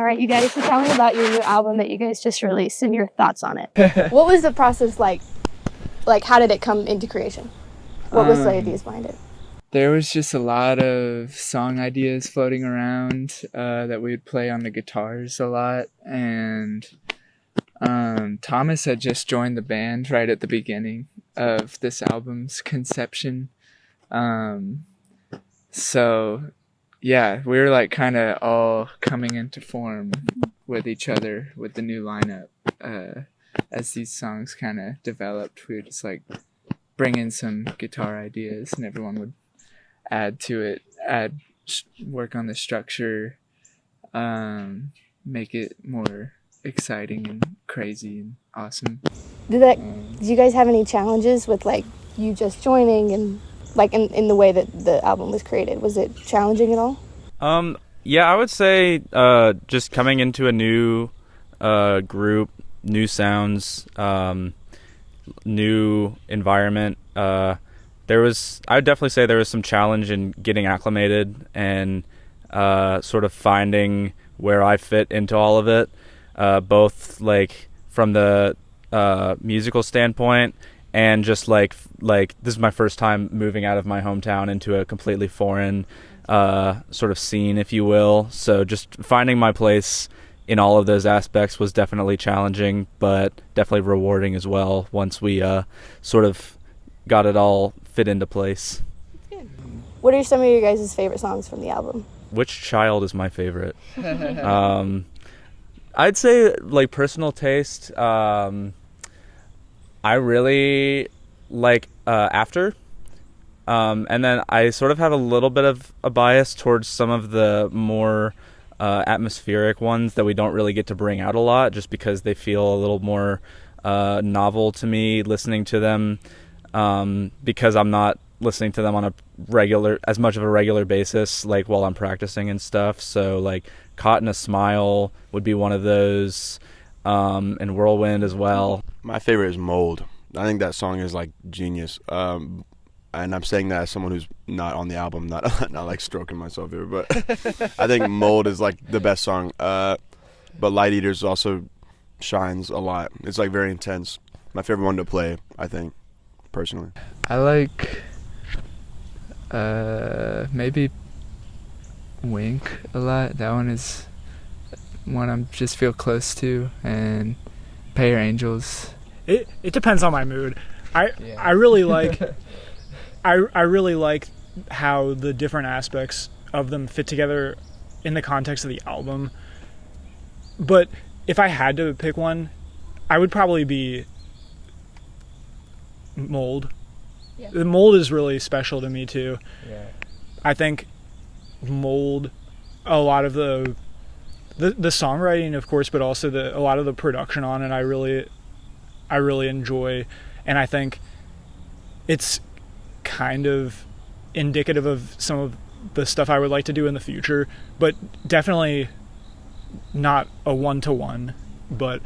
right, you guys, so tell me about your new album that you guys just released and your thoughts on it. What was the process like? Like, how did it come into creation? What was the ideas behind it? There was just a lot of song ideas floating around that we would play on the guitars a lot. And Thomas had just joined the band right at the beginning of this album's conception. So, yeah, we were like kind of all coming into form with each other with the new lineup. As these songs kind of developed, we would just like bring in some guitar ideas and everyone would add to it, work on the structure, make it more exciting and crazy and awesome. Did you guys have any challenges with like you just joining and like in the way that the album was created? Was it challenging at all? Yeah, I would say just coming into a new group, new sounds, new environment. I would definitely say there was some challenge in getting acclimated and sort of finding where I fit into all of it, both like from the musical standpoint and just like this is my first time moving out of my hometown into a completely foreign sort of scene, if you will. So just finding my place in all of those aspects was definitely challenging, but definitely rewarding as well once we sort of got it all fit into place. What are some of your guys' favorite songs from the album? Which child is my favorite? I'd say like personal taste. I really like After. And then I sort of have a little bit of a bias towards some of the more atmospheric ones that we don't really get to bring out a lot just because they feel a little more novel to me listening to them, because I'm not listening to them on as much of a regular basis, like while I'm practicing and stuff. So like Caught in a Smile would be one of those, and Whirlwind as well. My favorite is Mold. I think that song is like genius. And I'm saying that as someone who's not on the album, not like stroking myself here, but I think Mold is like the best song. But Lighteaters also shines a lot. It's like very intense. My favorite one to play, I think, personally. I like maybe Wink a lot. That one is one I just feel close to, and Pay Your Angels. It depends on my mood. I really like I really like how the different aspects of them fit together in the context of the album. But if I had to pick one, I would probably be Mold. Yeah. The Mold is really special to me too. Yeah. I think Mold, a lot of the songwriting, of course, but also a lot of the production on it, I really enjoy, and I think it's kind of indicative of some of the stuff I would like to do in the future, but definitely not a one-to-one. But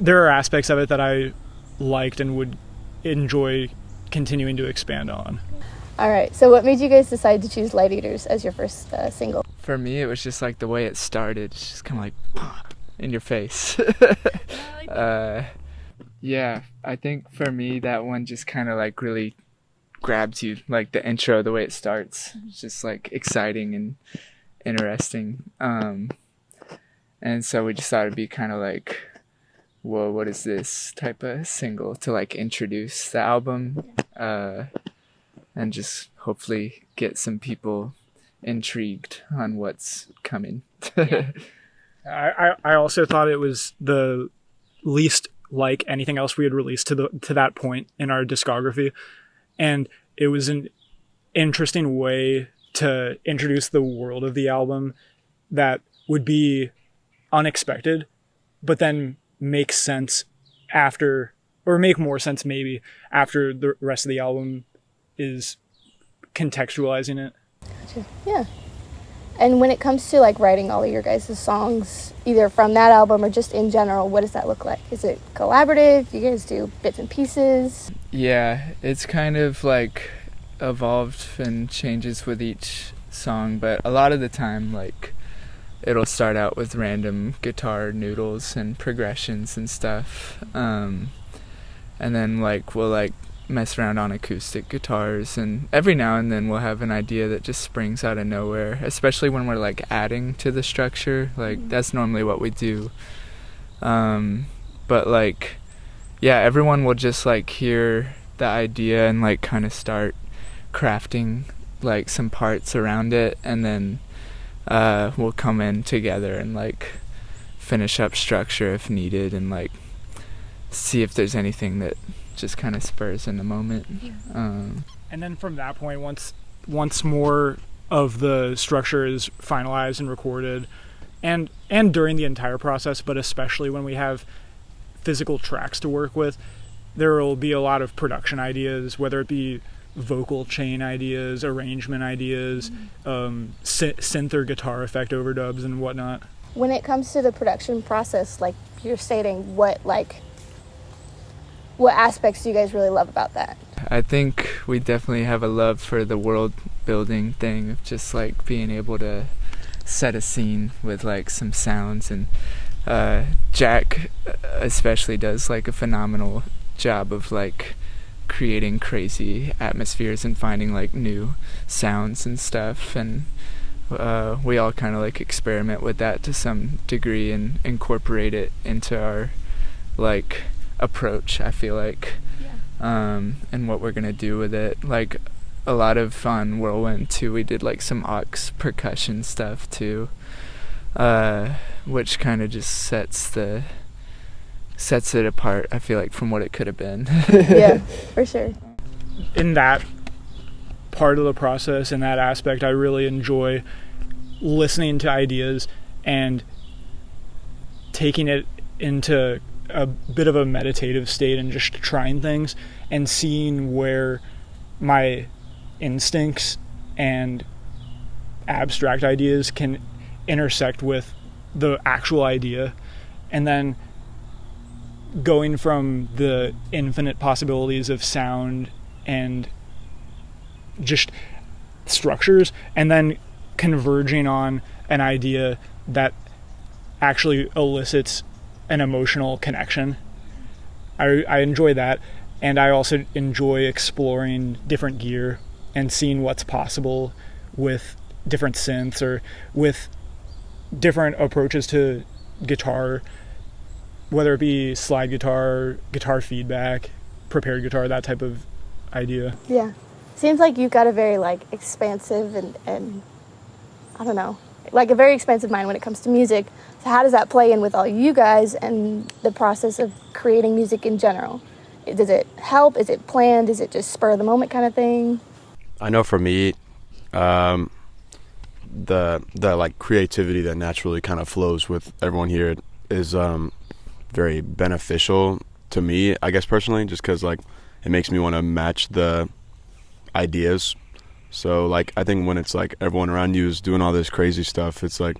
there are aspects of it that I liked and would enjoy continuing to expand on. All right, so what made you guys decide to choose Lighteaters as your first single? For me, it was just like the way it started. It's just kind of like pop in your face. Yeah, I think for me that one just kind of like really grabs you, like the intro, the way it starts. It's just like exciting and interesting. And so we just thought it'd be kind of like, whoa, what is this type of single to like introduce the album, and just hopefully get some people intrigued on what's coming. I also thought it was the least like anything else we had released to that point in our discography, and it was an interesting way to introduce the world of the album that would be unexpected, but then make sense after, or make more sense maybe after the rest of the album is contextualizing it. Gotcha. Yeah. And when it comes to like writing all of your guys' songs, either from that album or just in general, what does that look like? Is it collaborative? You guys do bits and pieces? Yeah, it's kind of like evolved and changes with each song, but a lot of the time, like it'll start out with random guitar noodles and progressions and stuff, and then like we'll like mess around on acoustic guitars, and every now and then we'll have an idea that just springs out of nowhere, especially when we're like adding to the structure. Like that's normally what we do, but like yeah, everyone will just like hear the idea and like kind of start crafting like some parts around it, and then we'll come in together and like finish up structure if needed, and like see if there's anything that just kind of spurs in the moment. And then from that point, once more of the structure is finalized and recorded, and during the entire process, but especially when we have physical tracks to work with, there will be a lot of production ideas, whether it be vocal chain ideas, arrangement ideas, synth or guitar effect overdubs and whatnot. When it comes to the production process, like you're stating, what aspects do you guys really love about that? I think we definitely have a love for the world building thing of just like being able to set a scene with like some sounds, and Jack especially does like a phenomenal job of like creating crazy atmospheres and finding like new sounds and stuff, and we all kind of like experiment with that to some degree and incorporate it into our like approach, I feel like. And what we're gonna do with it. Like a lot of on Whirlwind too, we did like some aux percussion stuff too, which kind of just sets it apart, I feel like, from what it could have been. Yeah, for sure. In that part of the process, in that aspect, I really enjoy listening to ideas and taking it into a bit of a meditative state and just trying things and seeing where my instincts and abstract ideas can intersect with the actual idea, and then going from the infinite possibilities of sound and just structures, and then converging on an idea that actually elicits an emotional connection. I enjoy that, and I also enjoy exploring different gear and seeing what's possible with different synths or with different approaches to guitar, whether it be slide guitar, guitar feedback, prepared guitar, that type of idea. Yeah. Seems like you've got a very like expansive and I don't know, like a very expansive mind when it comes to music. So how does that play in with all you guys and the process of creating music in general? Does it help? Is it planned? Is it just spur of the moment kind of thing? I know for me, the like creativity that naturally kind of flows with everyone here is very beneficial to me, I guess personally, just because like it makes me want to match the ideas. So like I think when it's like everyone around you is doing all this crazy stuff, it's like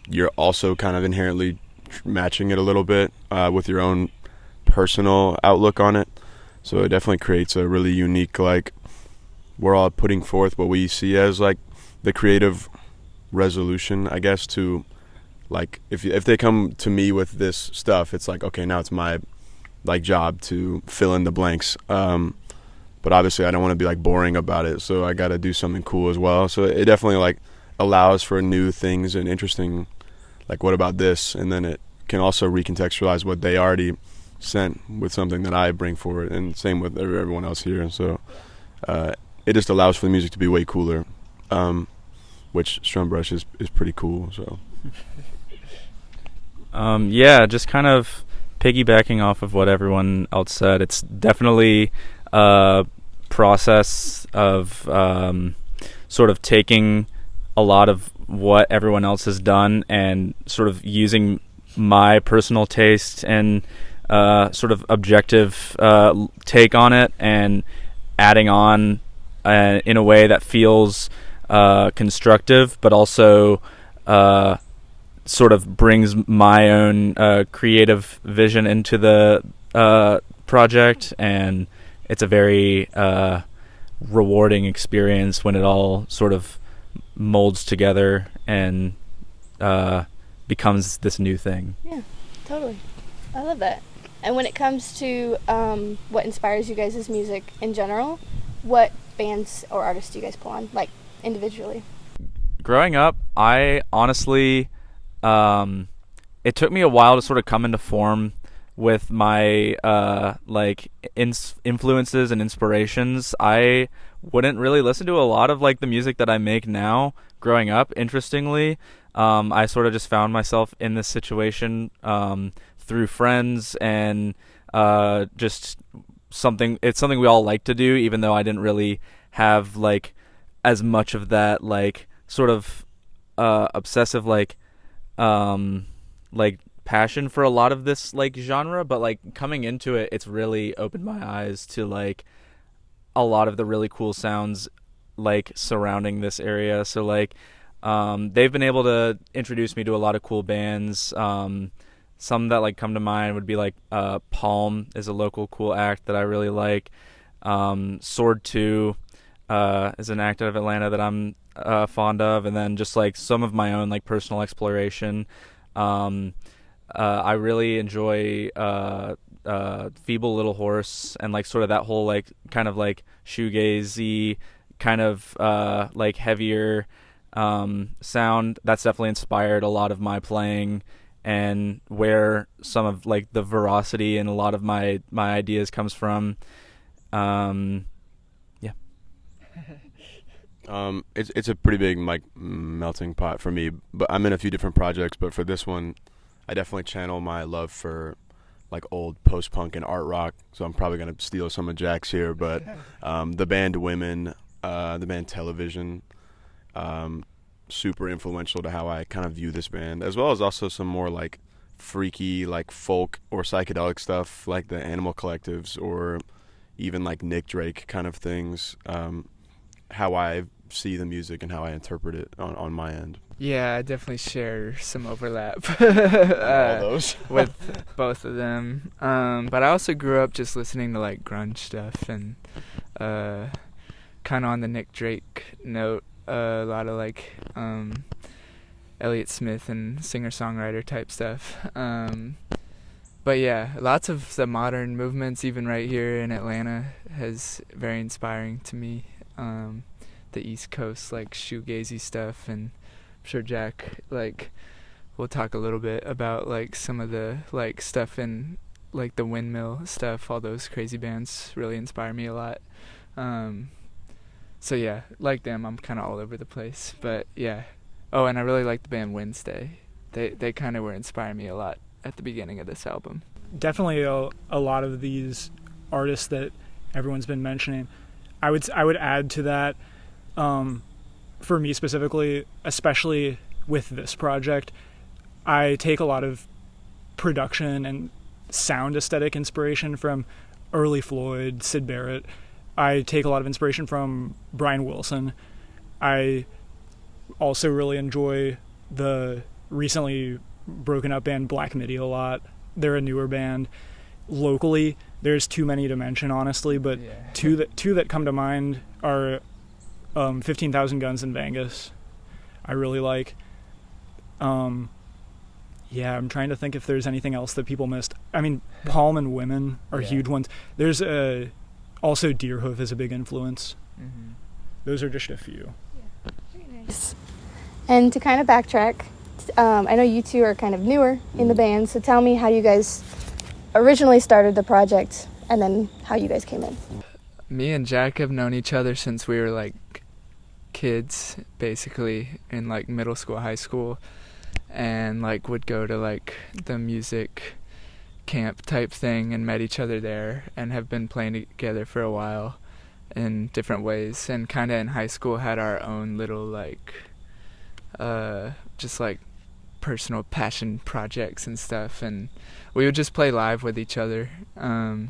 you're also kind of inherently matching it a little bit with your own personal outlook on it. So it definitely creates a really unique, like, we're all putting forth what we see as like the creative resolution, I guess, to like if they come to me with this stuff, it's like, okay, now it's my like job to fill in the blanks. But obviously I don't want to be like boring about it, so I got to do something cool as well. So it definitely like allows for new things and interesting, like, what about this? And then it can also recontextualize what they already sent with something that I bring forward, and same with everyone else here. So it just allows for the music to be way cooler, which Strumbrush is pretty cool. So yeah, just kind of piggybacking off of what everyone else said, it's definitely a process of sort of taking a lot of what everyone else has done and sort of using my personal taste and sort of objective take on it and adding on in a way that feels constructive, but also sort of brings my own creative vision into the project. And it's a very rewarding experience when it all sort of molds together and becomes this new thing. Yeah, totally. I love that. And when it comes to what inspires you guys' music in general, what bands or artists do you guys pull on, like individually? Growing up, I honestly, it took me a while to sort of come into form with my influences and inspirations. I wouldn't really listen to a lot of like the music that I make now. Growing up, interestingly, I sort of just found myself in this situation through friends and just something. It's something we all like to do, even though I didn't really have like as much of that like sort of obsessive like passion for a lot of this like genre, but like coming into it, it's really opened my eyes to like a lot of the really cool sounds like surrounding this area. So like they've been able to introduce me to a lot of cool bands. Some that like come to mind would be like Palm is a local cool act that I really like. Sword 2 is an act out of Atlanta that I'm fond of, and then just like some of my own like personal exploration. I really enjoy Feeble Little Horse and like sort of that whole like kind of like shoegazy kind of like heavier sound. That's definitely inspired a lot of my playing and where some of like the veracity and a lot of my ideas comes from. It's a pretty big like melting pot for me, but I'm in a few different projects, but for this one I definitely channel my love for like old post-punk and art rock, so I'm probably going to steal some of Jack's here, but the band Women, the band Television, super influential to how I kind of view this band, as well as also some more like freaky like folk or psychedelic stuff like the Animal Collectives or even like Nick Drake kind of things, how I see the music and how I interpret it on my end. Yeah, I definitely share some overlap All those. with both of them. But I also grew up just listening to like grunge stuff and kind of on the Nick Drake note, a lot of like Elliott Smith and singer-songwriter type stuff. But yeah, lots of the modern movements, even right here in Atlanta, is very inspiring to me. The East Coast like shoegazy stuff, and I'm sure Jack like will talk a little bit about like some of the like stuff in like the Windmill stuff. All those crazy bands really inspire me a lot. So yeah, like them, I'm kind of all over the place, but yeah. Oh, and I really like the band Wednesday. They kind of were inspiring me a lot at the beginning of this album. Definitely a lot of these artists that everyone's been mentioning. I would add to that, for me specifically, especially with this project, I take a lot of production and sound aesthetic inspiration from early Floyd, Syd Barrett. I take a lot of inspiration from Brian Wilson. I also really enjoy the recently broken up band Black Midi a lot. They're a newer band. Locally, there's too many to mention, honestly, but Yeah. two that come to mind are 15,000 Guns and Vangus. I really like. Yeah, I'm trying to think if there's anything else that people missed. I mean, Palm and Women are huge ones. There's also Deerhoof is a big influence. Mm-hmm. Those are just a few. Very nice. And to kind of backtrack, I know you two are kind of newer in the band, so tell me how you guys originally started the project and then how you guys came in. Me and Jack have known each other since we were like kids, basically in like middle school, high school, and like would go to like the music camp type thing and met each other there and have been playing together for a while in different ways, and kind of in high school had our own little like just like personal passion projects and stuff, and we would just play live with each other, and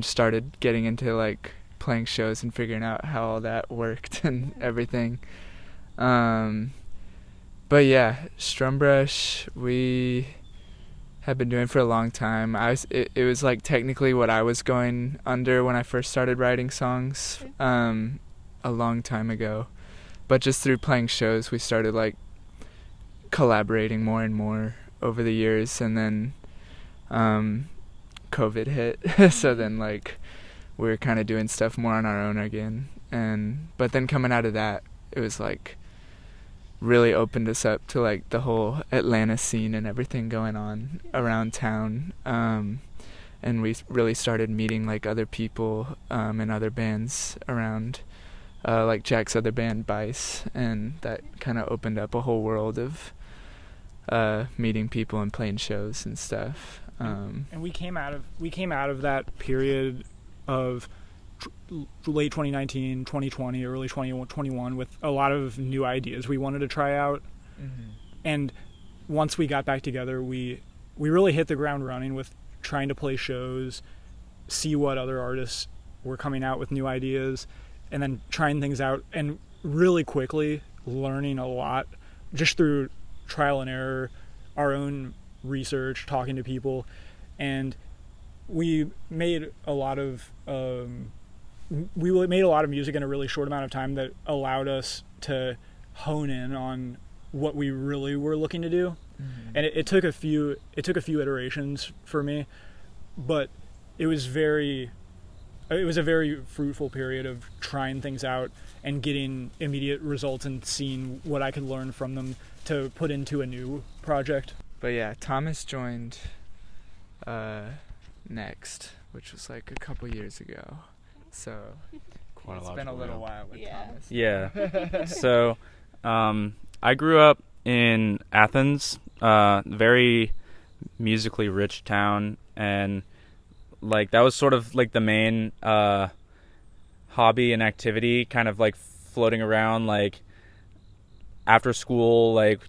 started getting into like playing shows and figuring out how all that worked and everything. But yeah, Strumbrush we have been doing for a long time. It was like technically what I was going under when I first started writing songs a long time ago, but just through playing shows we started like collaborating more and more over the years, and then COVID hit. So then like we were kind of doing stuff more on our own again, but then coming out of that, it was like really opened us up to like the whole Atlanta scene and everything going on around town, and we really started meeting like other people and other bands around, like Jack's other band Bice, and that kind of opened up a whole world of meeting people and playing shows and stuff. And we came out of that period of late 2019, 2020, early 2021 with a lot of new ideas we wanted to try out. Mm-hmm. And once we got back together, we really hit the ground running with trying to play shows, see what other artists were coming out with new ideas, and then trying things out, and really quickly learning a lot just through trial and error, our own research, talking to people. And we made a lot of music in a really short amount of time that allowed us to hone in on what we really were looking to do. Mm-hmm. And it took a few iterations for me, but it was a very fruitful period of trying things out and getting immediate results and seeing what I could learn from them to put into a new project. But yeah, Thomas joined next, which was like a couple years ago. So it's been a little while with Thomas. Yeah. So I grew up in Athens, very musically rich town, and like that was sort of like the main hobby and activity, kind of like floating around. Like after school, like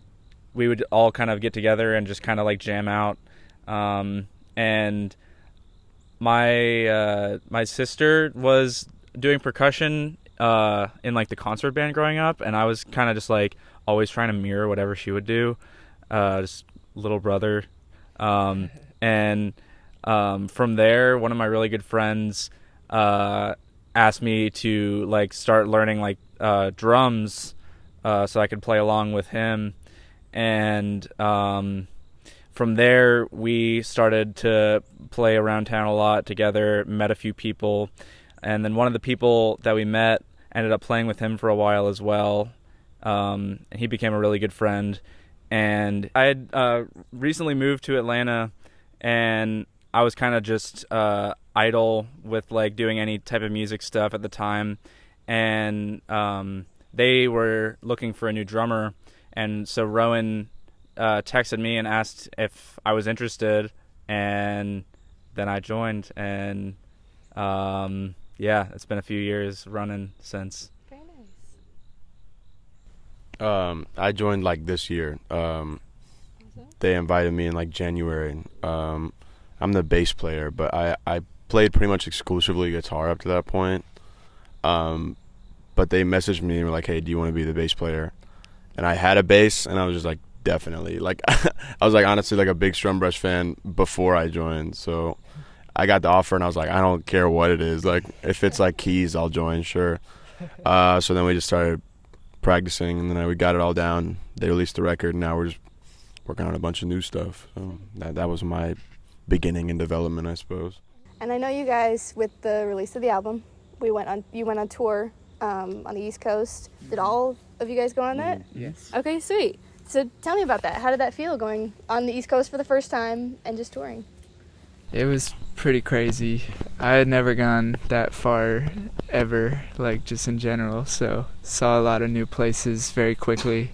we would all kind of get together and just kind of like jam out. And my sister was doing percussion in like the concert band growing up, and I was kind of just like always trying to mirror whatever she would do, just little brother. And from there, one of my really good friends asked me to like start learning like drums, so I could play along with him. And from there, we started to play around town a lot together, met a few people, and then one of the people that we met ended up playing with him for a while as well. And he became a really good friend. And I had recently moved to Atlanta, and I was kind of just idle with like doing any type of music stuff at the time. And they were looking for a new drummer, and so Rowan texted me and asked if I was interested, and then I joined, and yeah, it's been a few years running since. Very nice. I joined like this year. They invited me in like January. I'm the bass player, but I played pretty much exclusively guitar up to that point. But they messaged me and were like, hey, do you want to be the bass player? And I had a bass, and I was just like, definitely. Like I was like honestly like a big Strumbrush fan before I joined. So I got the offer, and I was like, I don't care what it is. Like if it's like keys, I'll join, sure. So then we just started practicing, and then we got it all down. They released the record, and now we're just working on a bunch of new stuff. So that was my beginning in development, I suppose. And I know you guys, with the release of the album, you went on tour on the East Coast. Did all of you guys go on that? Yes. Okay, sweet. So tell me about that. How did that feel, going on the East Coast for the first time and just touring? It was pretty crazy. I had never gone that far ever, like just in general, so saw a lot of new places very quickly,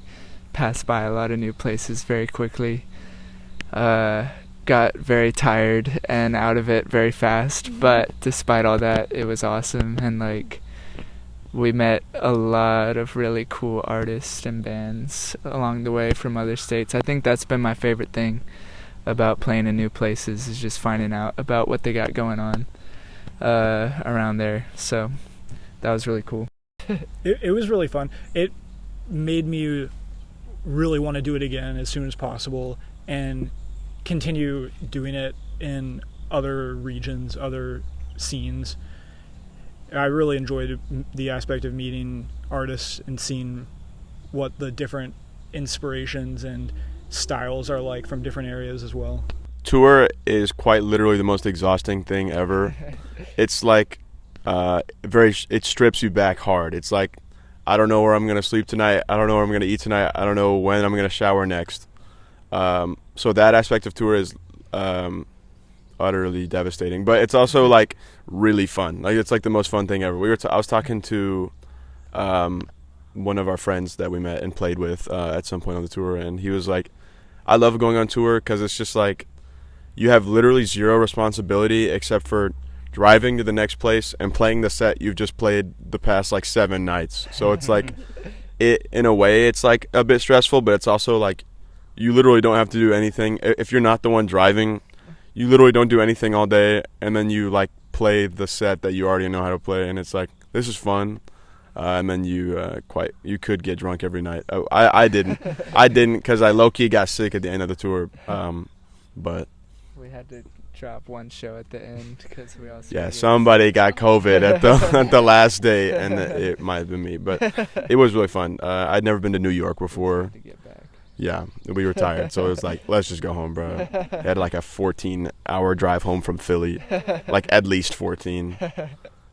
passed by a lot of new places very quickly, got very tired and out of it very fast, but despite all that, it was awesome, and like we met a lot of really cool artists and bands along the way from other states. I think that's been my favorite thing about playing in new places, is just finding out about what they got going on around there. So that was really cool. It was really fun. It made me really want to do it again as soon as possible and continue doing it in other regions, other scenes. I really enjoyed the aspect of meeting artists and seeing what the different inspirations and styles are like from different areas as well. Tour is quite literally the most exhausting thing ever. It's like it strips you back hard. It's like, I don't know where I'm gonna sleep tonight. I don't know where I'm gonna eat tonight. I don't know when I'm gonna shower next. So that aspect of tour is utterly devastating, but it's also like really fun. Like, it's like the most fun thing ever. I was talking to one of our friends that we met and played with at some point on the tour, and he was like, I love going on tour because it's just like you have literally zero responsibility except for driving to the next place and playing the set you've just played the past like 7 nights. So it's like, in a way it's like a bit stressful, but it's also like you literally don't have to do anything. If you're not the one driving, you literally don't do anything all day, and then you like play the set that you already know how to play, and it's like, this is fun. And then you could get drunk every night. I didn't because I low-key got sick at the end of the tour, but We had to drop one show at the end because we all. Yeah, somebody got COVID at the last day, and it might have been me. But it was really fun. I'd never been to New York before. To get back. Yeah, we were tired, so it was like, let's just go home, bro. We had like a 14-hour drive home from Philly, like at least 14.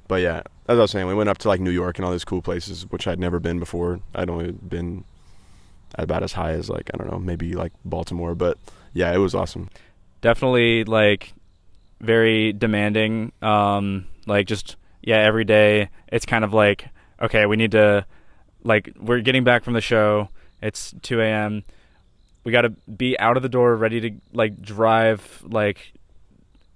But yeah, as I was saying, we went up to like New York and all these cool places, which I'd never been before. I'd only been about as high as like, I don't know, maybe like Baltimore. But yeah, it was awesome. Definitely like very demanding. Like just, yeah, every day it's kind of like, okay, we need to, like, we're getting back from the show. It's 2 a.m. We got to be out of the door, ready to like drive like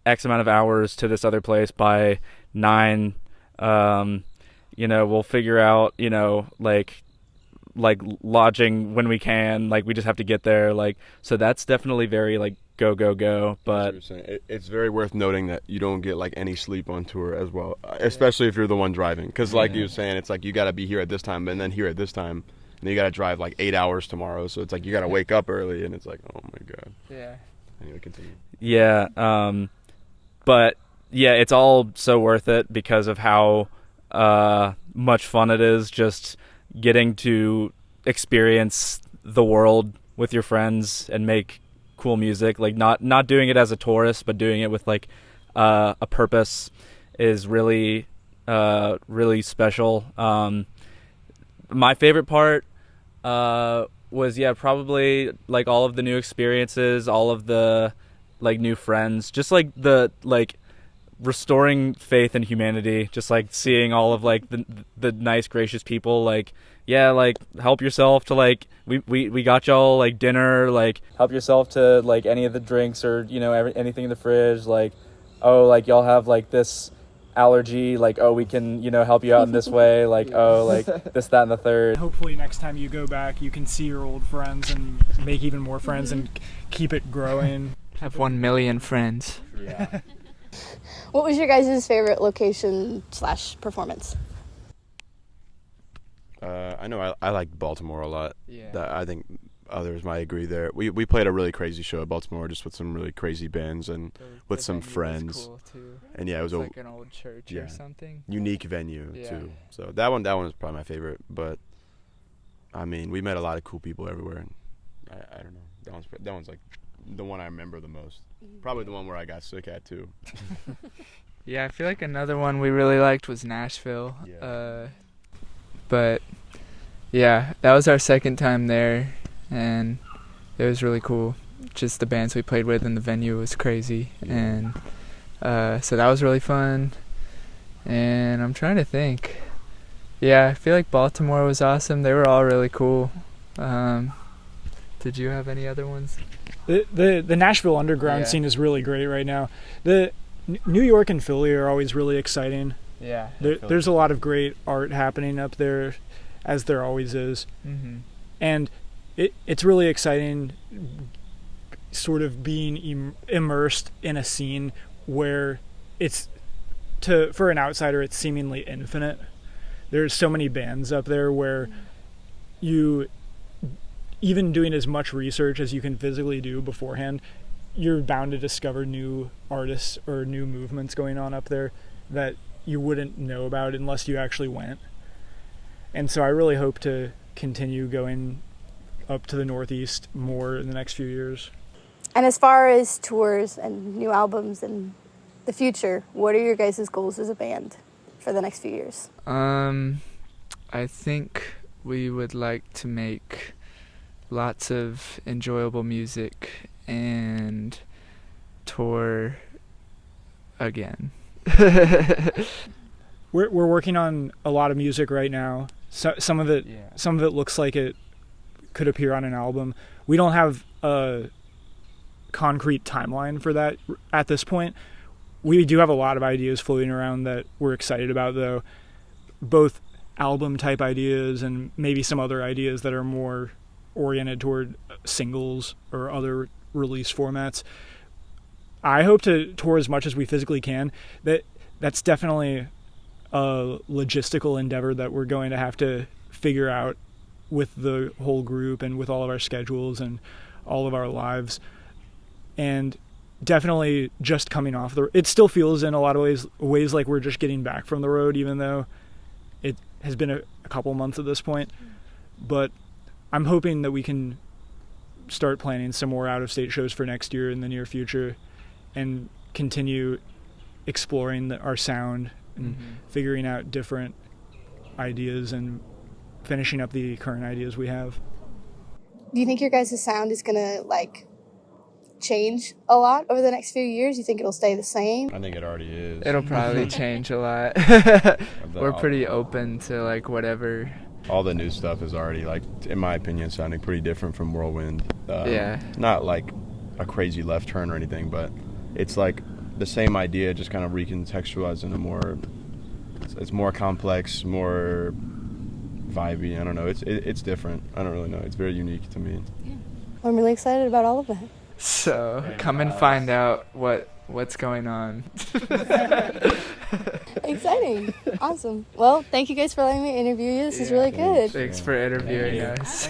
X amount of hours to this other place by 9. We'll figure out, like lodging when we can. Like, we just have to get there. Like, so that's definitely very like go. But it's very worth noting that you don't get like any sleep on tour as well, especially if you're the one driving. Because like you were saying, it's like you got to be here at this time and then here at this time. And then you got to drive like 8 hours tomorrow. So it's like you got to wake up early, and it's like, oh my God. Yeah. Anyway, continue. Yeah. But yeah, it's all so worth it because of how much fun it is just getting to experience the world with your friends and make cool music. Like not doing it as a tourist, but doing it with like a purpose is really really special. My favorite part was probably like all of the new experiences, all of the like new friends, just like the like restoring faith in humanity, just like seeing all of like the nice, gracious people, like, yeah, like help yourself to like we got y'all like dinner, like help yourself to like any of the drinks or anything in the fridge, like, oh, like y'all have like this allergy, like, oh, we can help you out in this way, like, oh, like this, that, and the third. Hopefully next time you go back you can see your old friends and make even more friends and keep it growing. Have 1 million friends. Yeah. What was your guys' favorite location / performance? I know I like Baltimore a lot. Yeah. I think others might agree there. We played a really crazy show at Baltimore, just with some really crazy bands and with some friends. Cool too. And yeah, it was like an old church or something. Unique venue too. So that one was probably my favorite. But I mean, we met a lot of cool people everywhere. And I don't know. That one's like the one I remember the most. Probably the one where I got sick at too. Yeah, I feel like another one we really liked was Nashville. Yeah. But yeah, that was our second time there, and it was really cool. Just the bands we played with and the venue was crazy, and so that was really fun. And I'm trying to think. Yeah, I feel like Baltimore was awesome. They were all really cool. Did you have any other ones? The Nashville underground scene is really great right now. The New York and Philly are always really exciting. Yeah. There's a lot of great art happening up there, as there always is. Mm-hmm. And it's really exciting sort of being immersed in a scene where for an outsider it's seemingly infinite. There's so many bands up there where you, even doing as much research as you can physically do beforehand, you're bound to discover new artists or new movements going on up there that you wouldn't know about unless you actually went. And so I really hope to continue going up to the Northeast more in the next few years. And as far as tours and new albums and the future, what are your guys' goals as a band for the next few years? I think we would like to make lots of enjoyable music and tour again. We're working on a lot of music right now. So, some of it looks like it could appear on an album. We don't have a concrete timeline for that at this point. We do have a lot of ideas floating around that we're excited about, though, both album type ideas and maybe some other ideas that are more oriented toward singles or other release formats. I hope to tour as much as we physically can. That's definitely a logistical endeavor that we're going to have to figure out with the whole group and with all of our schedules and all of our lives. And definitely just coming off it still feels in a lot of ways like we're just getting back from the road, even though it has been a couple months at this point. But I'm hoping that we can start planning some more out-of-state shows for next year in the near future and continue exploring our sound and figuring out different ideas and finishing up the current ideas we have. Do you think your guys' sound is going to, change a lot over the next few years? You think it'll stay the same? I think it already is. It'll probably change a lot. We're pretty open to, whatever. All the new stuff is already, in my opinion, sounding pretty different from Whirlwind. Not like a crazy left turn or anything, but it's the same idea, just kind of recontextualized in a more, it's more complex, more vibey. I don't know. It's different. I don't really know. It's very unique to me. Yeah. I'm really excited about all of that. So come and find out what's going on. Exciting. Awesome. Well, thank you guys for letting me interview you. This is really good. Thanks for interviewing us.